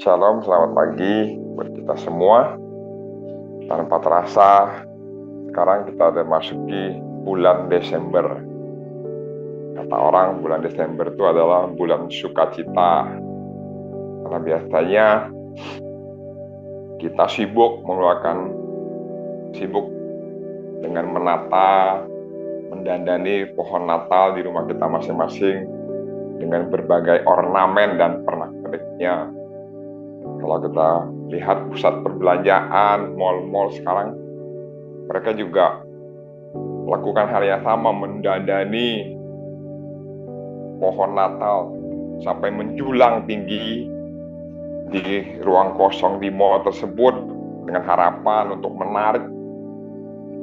Shalom, selamat pagi buat kita semua. Tanpa terasa, sekarang kita udah masuki bulan Desember. Kata orang, bulan Desember itu adalah bulan sukacita. Karena biasanya kita sibuk dengan menata, mendandani pohon Natal di rumah kita masing-masing dengan berbagai ornamen dan pernak-perniknya. Kalau kita lihat pusat perbelanjaan, mal-mal sekarang, mereka juga melakukan hal yang sama, mendandani pohon Natal sampai menjulang tinggi di ruang kosong di mal tersebut dengan harapan untuk menarik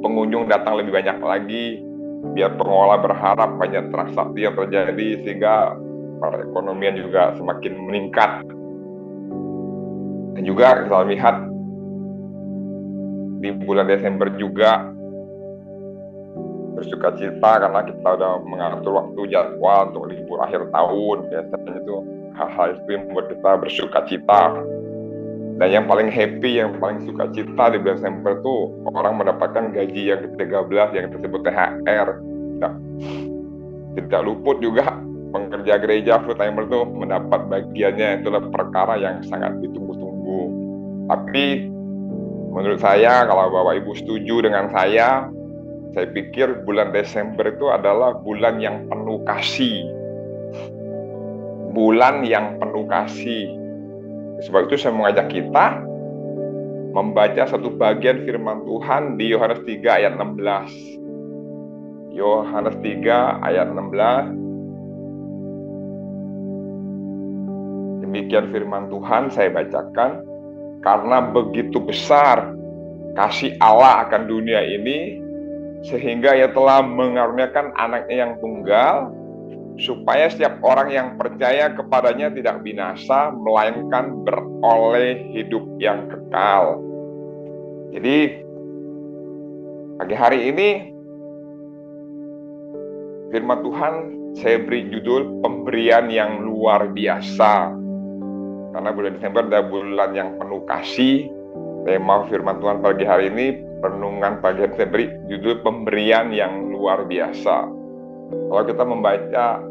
pengunjung datang lebih banyak lagi, biar pengelola berharap banyak transaksi yang terjadi sehingga perekonomian juga semakin meningkat. Dan juga kita lihat di bulan Desember juga bersukacita karena kita udah mengatur waktu jadwal untuk libur akhir tahun. Biasanya itu hal-hal itu yang membuat kita bersukacita. Dan yang paling happy, yang paling sukacita di bulan Desember itu orang mendapatkan gaji yang ke-13 yang disebut THR. Tidak luput juga pekerja gereja full timer itu mendapat bagiannya. Itulah perkara yang sangat ditunggu-tunggu. Tapi menurut saya, kalau Bapak Ibu setuju dengan saya pikir bulan Desember itu adalah bulan yang penuh kasih. Bulan yang penuh kasih. Sebab itu saya mengajak kita membaca satu bagian firman Tuhan di Yohanes 3 ayat 16. Yohanes 3 ayat 16. Demikian firman Tuhan saya bacakan. Karena begitu besar kasih Allah akan dunia ini, sehingga Ia telah mengaruniakan anaknya yang tunggal, supaya setiap orang yang percaya kepadanya tidak binasa, melainkan beroleh hidup yang kekal. Jadi, pagi hari ini, firman Tuhan saya beri judul pemberian yang luar biasa. Karena bulan Desember adalah bulan yang penuh kasih. Tema firman Tuhan pagi hari ini, renungan pagi hari saya beri judul pemberian yang luar biasa. Kalau kita membaca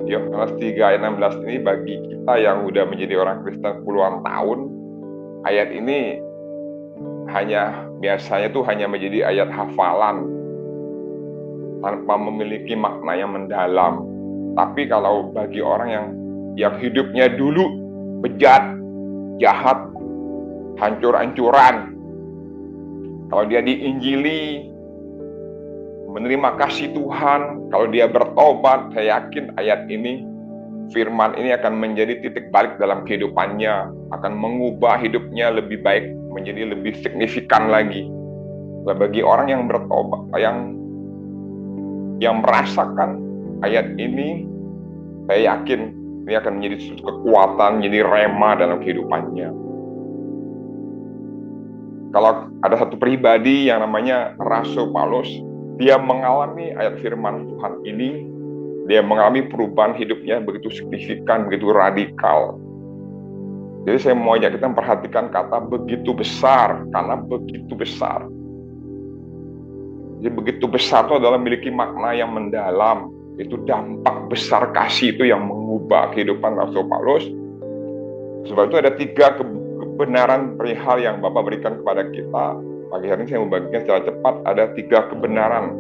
Yohanes 3 ayat 16 ini, bagi kita yang udah menjadi orang Kristen puluhan tahun, ayat ini biasanya hanya menjadi ayat hafalan tanpa memiliki makna yang mendalam. Tapi kalau bagi orang yang hidupnya dulu bejat, jahat, hancur-hancuran, kalau dia diinjili, menerima kasih Tuhan, kalau dia bertobat, saya yakin ayat ini, firman ini akan menjadi titik balik dalam kehidupannya, akan mengubah hidupnya lebih baik, menjadi lebih signifikan lagi. Dan bagi orang yang bertobat, yang merasakan ayat ini, saya yakin ini akan menjadi suatu kekuatan, menjadi rema dalam kehidupannya. Kalau ada satu pribadi yang namanya Rasul Paulus, dia mengalami ayat firman Tuhan ini, dia mengalami perubahan hidupnya begitu signifikan, begitu radikal. Jadi saya mau ajak kita memperhatikan kata begitu besar, karena begitu besar. Jadi begitu besar itu adalah memiliki makna yang mendalam. Itu dampak besar kasih itu yang mengubah kehidupan Rasul Paulus. Sebab itu ada 3 kebenaran perihal yang Bapak berikan kepada kita. Pagi hari ini saya membagikan secara cepat. Ada 3 kebenaran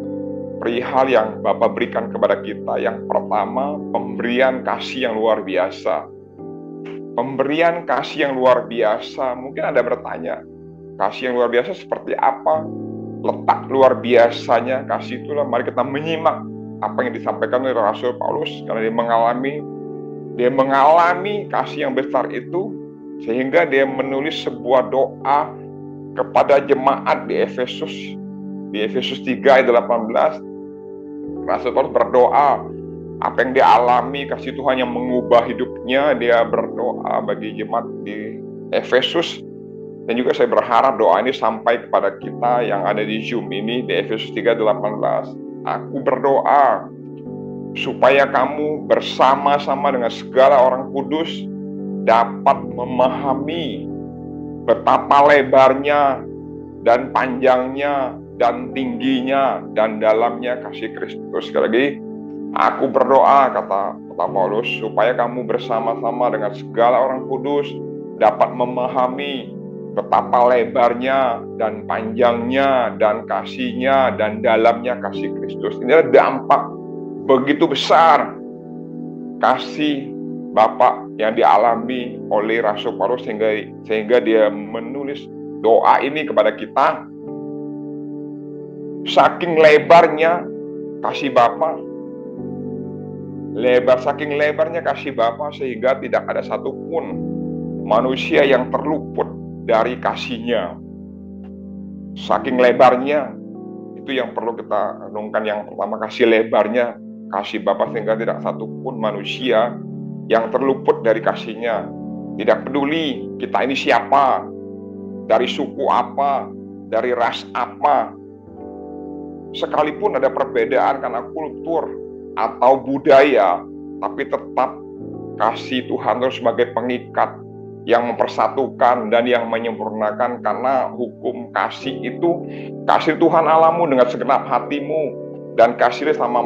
perihal yang Bapak berikan kepada kita. Yang pertama, pemberian kasih yang luar biasa. Pemberian kasih yang luar biasa. Mungkin Anda bertanya, kasih yang luar biasa seperti apa? Letak luar biasanya kasih itulah. Mari kita menyimak apa yang disampaikan oleh Rasul Paulus, karena dia mengalami kasih yang besar itu, sehingga dia menulis sebuah doa kepada jemaat di Efesus. Di Efesus 3 ayat 18, Rasul Paulus berdoa apa yang dia alami, kasih Tuhan yang mengubah hidupnya. Dia berdoa bagi jemaat di Efesus. Dan juga saya berharap doa ini sampai kepada kita yang ada di Zoom ini, di Efesus 3 ayat 18. Aku berdoa supaya kamu bersama-sama dengan segala orang kudus dapat memahami betapa lebarnya dan panjangnya dan tingginya dan dalamnya kasih Kristus. Sekali lagi, aku berdoa, kata Paulus, supaya kamu bersama-sama dengan segala orang kudus dapat memahami betapa lebarnya dan panjangnya dan kasihnya dan dalamnya kasih Kristus. Ini adalah dampak begitu besar kasih Bapa yang dialami oleh Rasul Paulus sehingga dia menulis doa ini kepada kita. Saking lebarnya kasih Bapa, saking lebarnya kasih Bapa sehingga tidak ada satupun manusia yang terluput dari kasih-Nya. Saking lebarnya, itu yang perlu kita renungkan. Yang pertama, kasih lebarnya kasih Bapa sehingga tidak satupun manusia yang terluput dari kasih-Nya. Tidak peduli kita ini siapa, dari suku apa, dari ras apa, sekalipun ada perbedaan karena kultur atau budaya, tapi tetap kasih Tuhan itu sebagai pengikat yang mempersatukan dan yang menyempurnakan. Karena hukum kasih itu, kasih Tuhan Allahmu dengan segenap hatimu dan kasih sama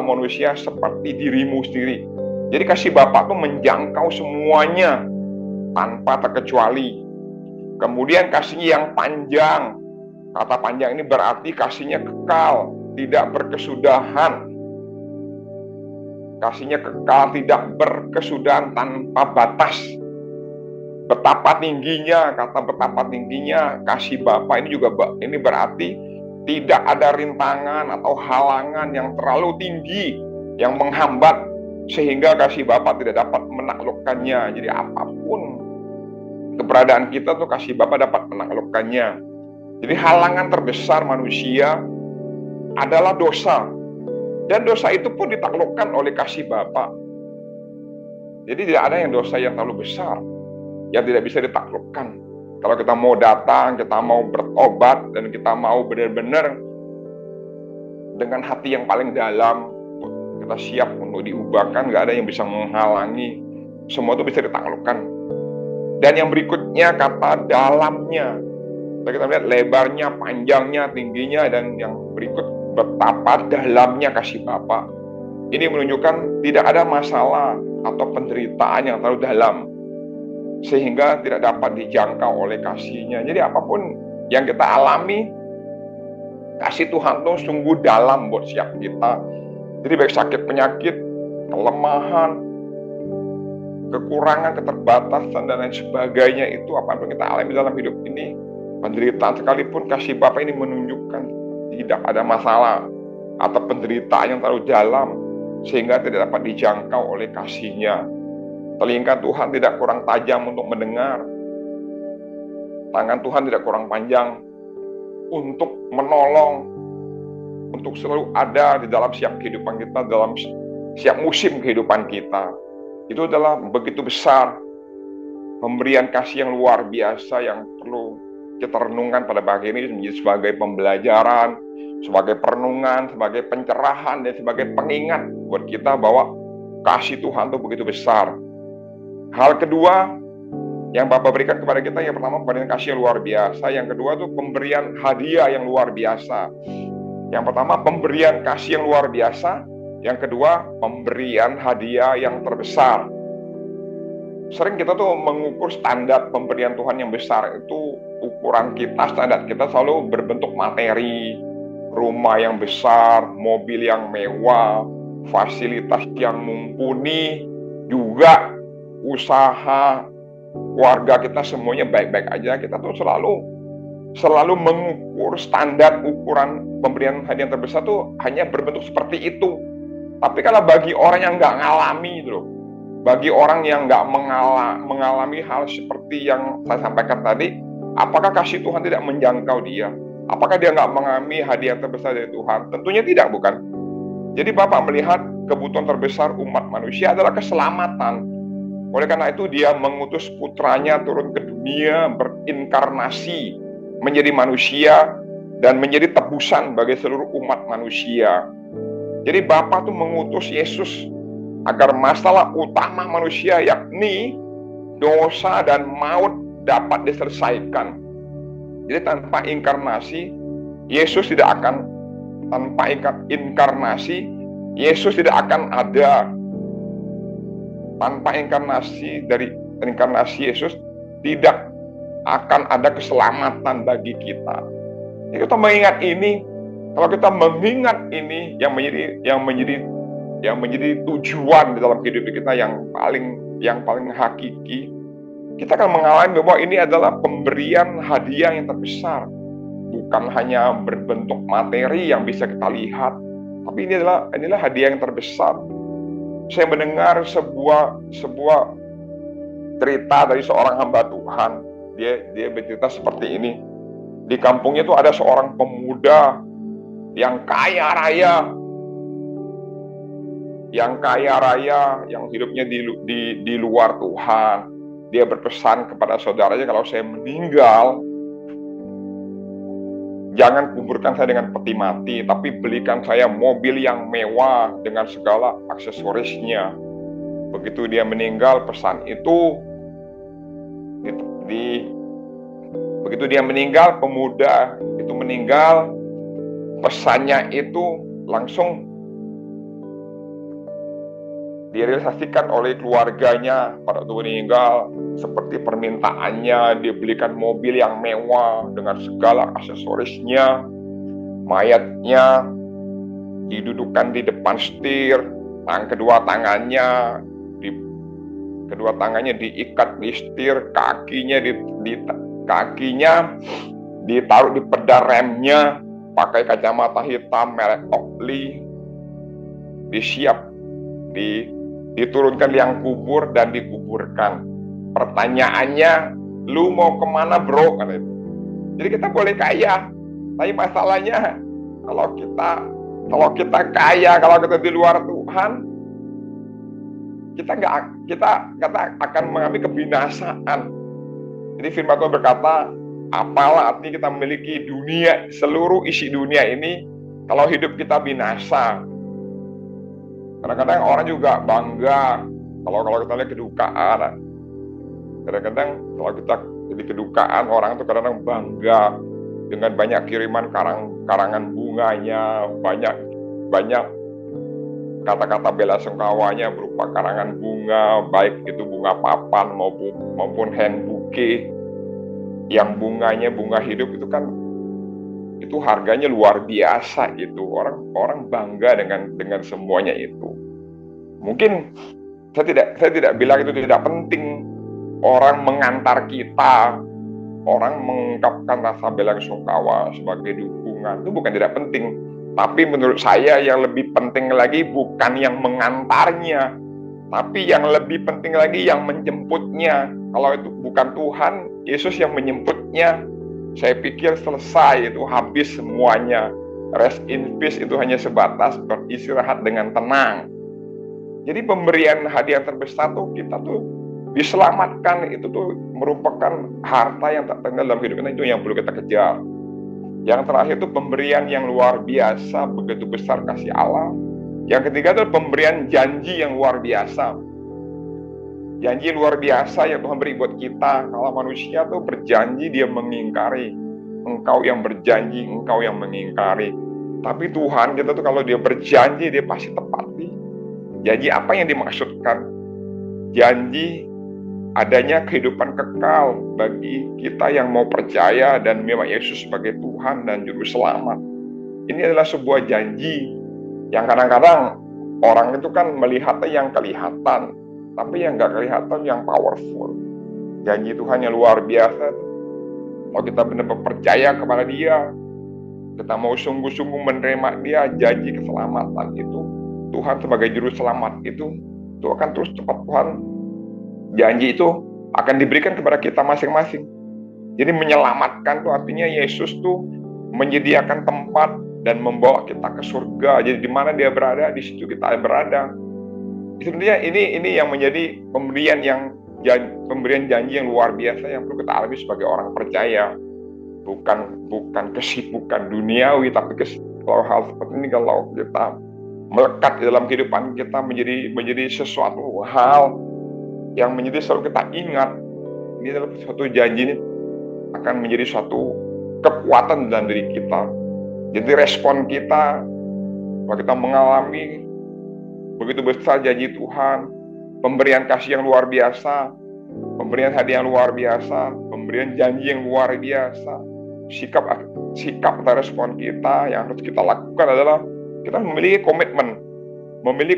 manusia seperti dirimu sendiri. Jadi kasih Bapa itu menjangkau semuanya tanpa terkecuali. Kemudian kasihnya yang panjang. Kata panjang ini berarti kasihnya kekal, tidak berkesudahan. Kasihnya kekal, tidak berkesudahan, tanpa batas. Betapa tingginya, kata betapa tingginya kasih Bapa ini juga, ini berarti tidak ada rintangan atau halangan yang terlalu tinggi yang menghambat sehingga kasih Bapa tidak dapat menaklukkannya. Jadi apapun keberadaan kita tuh kasih Bapa dapat menaklukkannya. Jadi halangan terbesar manusia adalah dosa. Dan dosa itu pun ditaklukkan oleh kasih Bapa. Jadi tidak ada yang dosa yang terlalu besar yang tidak bisa ditaklukkan. Kalau kita mau datang, kita mau bertobat, dan kita mau benar-benar dengan hati yang paling dalam, kita siap untuk diubahkan, gak ada yang bisa menghalangi. Semua itu bisa ditaklukkan. Dan yang berikutnya kata dalamnya. Kita lihat lebarnya, panjangnya, tingginya, dan yang berikut betapa dalamnya kasih Bapa. Ini menunjukkan tidak ada masalah atau penderitaan yang terlalu dalam sehingga tidak dapat dijangkau oleh kasih-Nya. Jadi apapun yang kita alami, kasih Tuhan itu sungguh dalam buat siap kita. Jadi baik sakit penyakit, kelemahan, kekurangan, keterbatasan, dan lain sebagainya, itu apa yang kita alami dalam hidup ini, penderitaan sekalipun, kasih Bapa ini menunjukkan tidak ada masalah atau penderitaan yang terlalu dalam sehingga tidak dapat dijangkau oleh kasih-Nya. Telinga Tuhan tidak kurang tajam untuk mendengar, tangan Tuhan tidak kurang panjang untuk menolong, untuk selalu ada di dalam setiap kehidupan kita, dalam setiap musim kehidupan kita. Itu adalah begitu besar pemberian kasih yang luar biasa yang perlu kita renungkan pada pagi ini, menjadi sebagai pembelajaran, sebagai perenungan, sebagai pencerahan, dan sebagai pengingat buat kita bahwa kasih Tuhan itu begitu besar. Hal kedua yang Bapa berikan kepada kita, yang pertama pemberian kasih yang luar biasa, yang kedua itu pemberian hadiah yang luar biasa. Yang pertama pemberian kasih yang luar biasa, yang kedua pemberian hadiah yang terbesar. Sering kita tuh mengukur standar pemberian Tuhan yang besar itu, ukuran kita, standar kita selalu berbentuk materi, rumah yang besar, mobil yang mewah, fasilitas yang mumpuni, juga usaha, keluarga kita semuanya baik-baik aja. Kita tuh selalu mengukur standar ukuran pemberian hadiah yang terbesar tuh hanya berbentuk seperti itu. Tapi kalau bagi orang yang nggak ngalami itu, bagi orang yang nggak mengalami hal seperti yang saya sampaikan tadi, apakah kasih Tuhan tidak menjangkau dia? Apakah dia nggak mengalami hadiah terbesar dari Tuhan? Tentunya tidak, bukan? Jadi Bapak melihat kebutuhan terbesar umat manusia adalah keselamatan. Oleh karena itu dia mengutus putranya turun ke dunia, berinkarnasi, menjadi manusia, dan menjadi tebusan bagi seluruh umat manusia. Jadi Bapa tuh mengutus Yesus agar masalah utama manusia, yakni dosa dan maut dapat diselesaikan. Jadi tanpa inkarnasi, Yesus tidak akan, tanpa inkarnasi, Yesus tidak akan ada. Tanpa inkarnasi Yesus, tidak akan ada keselamatan bagi kita. Jadi kita mengingat ini, kalau kita mengingat ini yang menjadi tujuan di dalam hidup kita yang paling hakiki, kita akan mengalami bahwa ini adalah pemberian hadiah yang terbesar. Bukan hanya berbentuk materi yang bisa kita lihat, tapi inilah hadiah yang terbesar. Saya mendengar sebuah cerita dari seorang hamba Tuhan. Dia bercerita seperti ini. Di kampungnya itu ada seorang pemuda yang kaya raya, yang hidupnya di luar Tuhan. Dia berpesan kepada saudaranya, kalau saya meninggal, jangan kuburkan saya dengan peti mati, tapi belikan saya mobil yang mewah dengan segala aksesorisnya. Begitu dia meninggal, pesan itu begitu dia meninggal, pemuda itu meninggal, pesannya itu langsung direalisasikan oleh keluarganya pada waktu meninggal. Seperti permintaannya, dia belikan mobil yang mewah dengan segala aksesorisnya. Mayatnya didudukkan di depan setir, kedua tangannya diikat di setir, kakinya ditaruh di pedal remnya, pakai kacamata hitam merek Oakley, diturunkan liang kubur dan dikuburkan. Pertanyaannya, lu mau kemana bro? Jadi kita boleh kaya, tapi masalahnya kalau kita kaya, kalau kita di luar Tuhan, kita akan mengalami kebinasaan. Jadi firman Tuhan berkata, apalah artinya kita memiliki dunia, seluruh isi dunia ini, kalau hidup kita binasa. Kadang-kadang orang juga bangga kalau kita lihat kedukaan. Kadang-kadang kalau kita jadi kedukaan, orang itu kadang-kadang bangga dengan banyak kiriman karangan bunganya, banyak kata-kata bela sungkawanya berupa karangan bunga, baik itu bunga papan maupun hand bouquet, yang bunganya bunga hidup itu kan, itu harganya luar biasa. Itu orang bangga dengan semuanya itu. Mungkin saya tidak bilang itu tidak penting. Orang mengantar kita, orang mengungkapkan rasa bela sungkawa sebagai dukungan, itu bukan tidak penting. Tapi menurut saya yang lebih penting lagi bukan yang mengantarnya, tapi yang lebih penting lagi yang menjemputnya. Kalau itu bukan Tuhan Yesus yang menjemputnya, saya pikir selesai, itu habis semuanya. Rest in peace itu hanya sebatas beristirahat dengan tenang. Jadi pemberian hadiah terbesar tuh, kita tuh diselamatkan, itu tuh merupakan harta yang tak ternilai dalam hidup kita, itu yang perlu kita kejar. Yang terakhir itu pemberian yang luar biasa, begitu besar kasih Allah. Yang ketiga itu pemberian janji yang luar biasa. Janji luar biasa yang Tuhan beri buat kita. Kalau manusia tuh berjanji, dia mengingkari. Engkau yang berjanji, engkau yang mengingkari. Tapi Tuhan kita tuh kalau dia berjanji, dia pasti tepati. Janji apa yang dimaksudkan? Janji adanya kehidupan kekal bagi kita yang mau percaya dan memang Yesus sebagai Tuhan dan Juru Selamat. Ini adalah sebuah janji yang kadang-kadang orang itu kan melihatnya yang kelihatan, tapi yang nggak kelihatan yang powerful. Janji Tuhan yang luar biasa. Kalau kita benar-benar percaya kepada Dia, kita mau sungguh-sungguh menerima Dia, janji keselamatan itu, Tuhan sebagai Juru Selamat itu akan terus cepat. Tuhan janji itu akan diberikan kepada kita masing-masing. Jadi menyelamatkan itu artinya Yesus tuh menyediakan tempat dan membawa kita ke surga. Jadi di mana Dia berada, di situ kita berada. Sebenarnya ini yang menjadi pemberian janji yang luar biasa yang perlu kita alami sebagai orang percaya. Bukan kesibukan duniawi, tapi kalau hal seperti ini, kalau kita melekat di dalam kehidupan kita menjadi sesuatu hal yang menjadi selalu kita ingat. Ini adalah suatu janji, ini akan menjadi suatu kekuatan dalam diri kita. Jadi respon kita kalau kita mengalami begitu besar janji Tuhan, pemberian kasih yang luar biasa, pemberian hadiah yang luar biasa, pemberian janji yang luar biasa, sikap atau respon kita yang harus kita lakukan adalah kita memiliki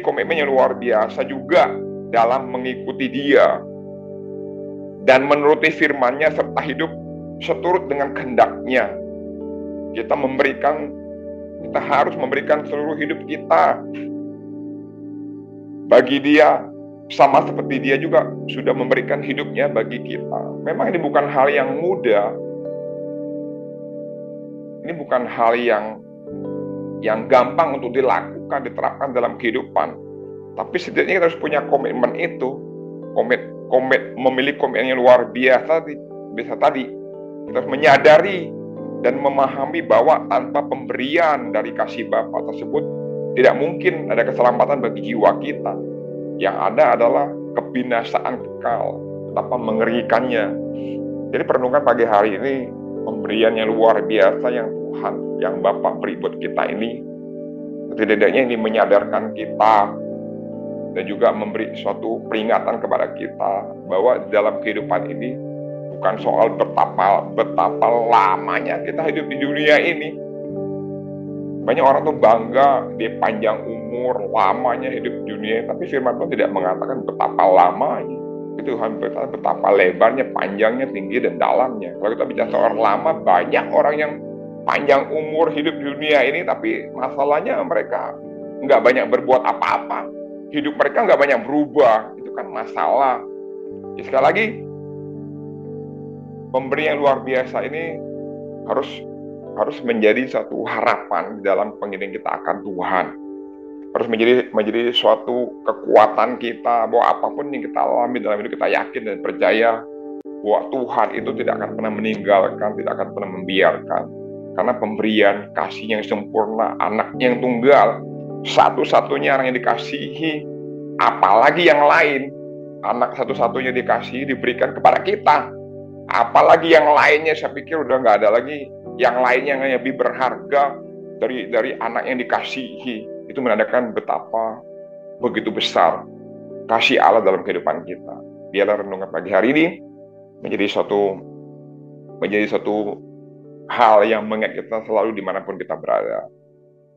komitmen yang luar biasa juga dalam mengikuti Dia dan menuruti firman-Nya serta hidup seturut dengan kehendak-Nya. Kita harus memberikan seluruh hidup kita bagi Dia, sama seperti Dia juga sudah memberikan hidupnya bagi kita. Memang ini bukan hal yang mudah. Ini bukan hal yang gampang untuk dilakukan, diterapkan dalam kehidupan. Tapi setidaknya kita harus punya komitmen itu. Memiliki komitmen yang luar biasa tadi. Kita harus menyadari dan memahami bahwa tanpa pemberian dari kasih Bapa tersebut, tidak mungkin ada keselamatan bagi jiwa kita. Yang ada adalah kebinasaan kekal. Betapa mengerikannya. Jadi perenungan pagi hari ini, pemberian yang luar biasa yang Tuhan, yang Bapa beri buat kita ini, setidaknya ini menyadarkan kita dan juga memberi suatu peringatan kepada kita bahwa dalam kehidupan ini bukan soal betapa lamanya kita hidup di dunia ini. Banyak orang tuh bangga dia panjang umur, lamanya hidup di dunia, tapi firman Tuhan tidak mengatakan betapa lamanya. Itu Tuhan berkata betapa lebarnya, panjangnya, tinggi dan dalamnya. Kalau kita bicara soal lama, banyak orang yang panjang umur hidup di dunia ini, tapi masalahnya mereka nggak banyak berbuat apa-apa. Hidup mereka nggak banyak berubah. Itu kan masalah. Ya, sekali lagi, pemberian yang luar biasa ini harus menjadi satu harapan di dalam pengiring kita akan Tuhan. Harus menjadi suatu kekuatan kita bahwa apapun yang kita alami dalam hidup, kita yakin dan percaya bahwa Tuhan itu tidak akan pernah meninggalkan, tidak akan pernah membiarkan. Karena pemberian kasih yang sempurna, anaknya yang tunggal, satu-satunya orang yang dikasihi, apalagi yang lain, anak satu-satunya dikasihi, diberikan kepada kita. Apalagi yang lainnya, saya pikir udah nggak ada lagi yang lainnya yang lebih berharga dari anak yang dikasihi. Itu menandakan betapa begitu besar kasih Allah dalam kehidupan kita. Biarlah renungan pagi hari ini menjadi satu hal yang mengingat kita selalu dimanapun kita berada.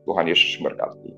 Tuhan Yesus memberkati.